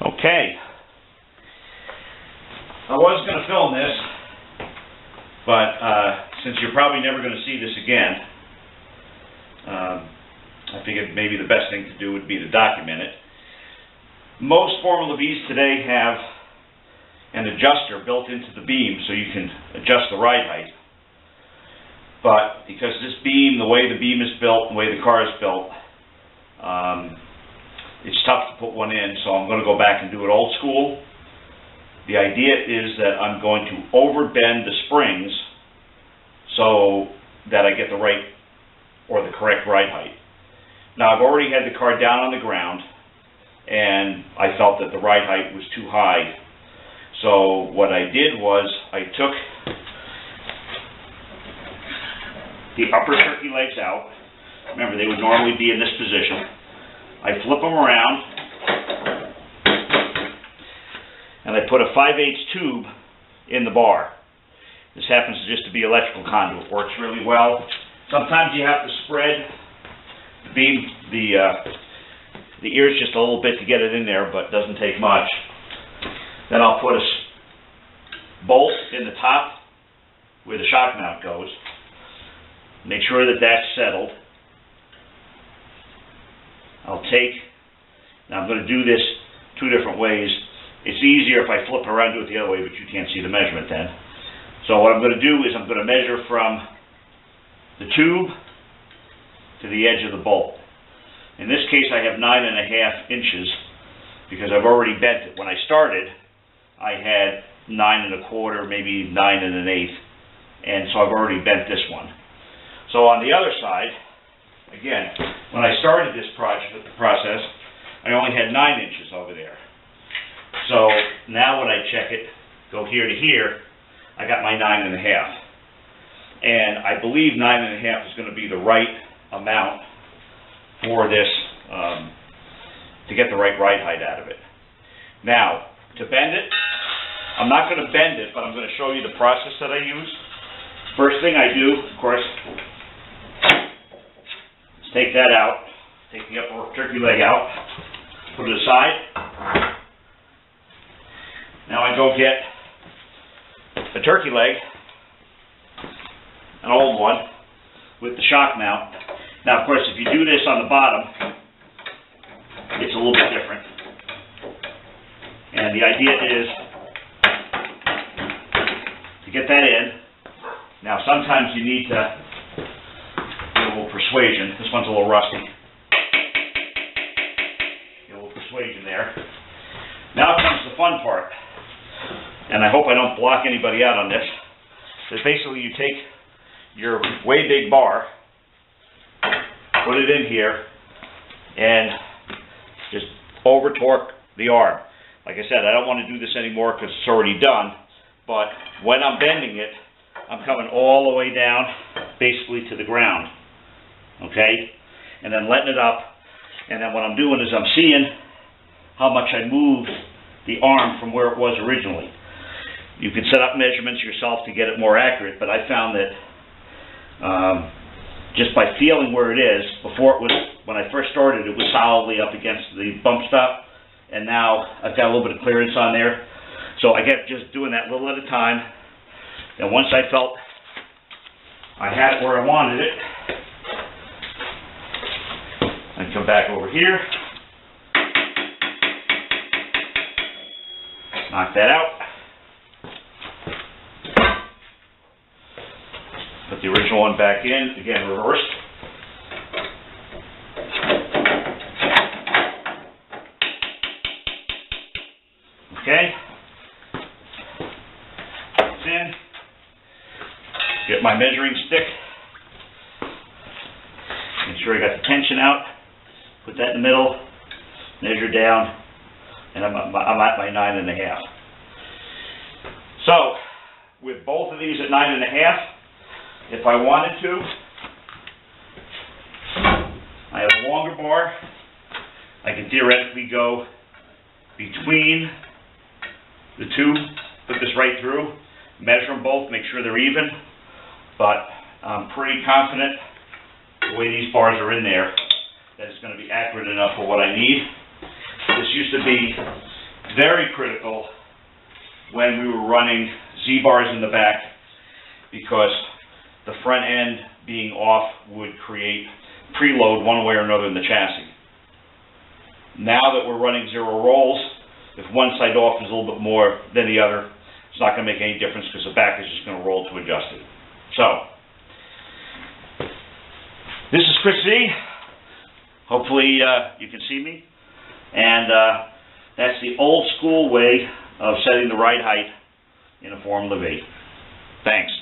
Okay. I was going to film this, but since you're probably never going to see this again, I figured maybe the best thing to do would be to document it. Most Formula Vees today have an adjuster built into the beam so you can adjust the ride height. But because this beam, the way the beam is built, the way the car is built, it's tough to put one in, so I'm going to go back and do it old school. The idea is that I'm going to overbend the springs so that I get the right or the correct ride height. Now, I've already had the car down on the ground, and I felt that the ride height was too high. So what I did was I took the upper turkey legs out. Remember, they would normally be in this position. I flip them around, and I put a 5/8 tube in the bar. This happens just to be electrical conduit. Works really well. Sometimes you have to spread the beam, the ears just a little bit to get it in there, but it doesn't take much. Then I'll put a bolt in the top where the shock mount goes. Make sure that that's settled. Now I'm going to do this two different ways. It's easier if I flip around and do it the other way, but you can't see the measurement then. So what I'm going to do is I'm going to measure from the tube to the edge of the bolt. In this case, I have 9.5 inches because I've already bent it. When I started, I had 9.25, maybe 9 1/8, and so I've already bent this one. So on the other side, again, when I started this process, I only had 9 inches over there. So now when I check it, go here to here, I got my 9.5. And I believe 9.5 is going to be the right amount for this, to get the right ride height out of it. Now, to bend it, I'm not going to bend it, but I'm going to show you the process that I use. First thing I do, of course, is take that out, take the upper turkey leg out, put it aside. Now I go get a turkey leg, an old one, with the shock mount. Now, of course, if you do this on the bottom, it's a little bit different. And the idea is to get that in. Now, sometimes you need to get a little persuasion. This one's a little rusty. Get a little persuasion there. Now comes the fun part. And I hope I don't block anybody out on this. So basically you take your way big bar, put it in here, and just over torque the arm. Like I said, I don't want to do this anymore because it's already done, but when I'm bending it, I'm coming all the way down basically to the ground, okay? And then letting it up, and then what I'm doing is I'm seeing how much I moved the arm from where it was originally. You can set up measurements yourself to get it more accurate, but I found that just by feeling where it is, before it was, when I first started, it was solidly up against the bump stop, and now I've got a little bit of clearance on there. So I kept just doing that little at a time, and once I felt I had it where I wanted it, I'd come back over here, knock that out, put the original one back in, again reversed. Okay, it's in. Get my measuring stick, make sure I got the tension out, put that in the middle, measure down, and I'm at my 9.5. So, with both of these at 9.5, if I wanted to, I have a longer bar. I can theoretically go between the two, put this right through, measure them both, make sure they're even, but I'm pretty confident the way these bars are in there that it's going to be accurate enough for what I need. This used to be very critical when we were running Z-bars in the back, because the front end being off would create preload one way or another in the chassis. Now that we're running zero rolls, if one side off is a little bit more than the other, it's not going to make any difference because the back is just going to roll to adjust it. So, this is Chris V. Hopefully you can see me. And that's the old school way of setting the right height in a Formula Vee. Thanks.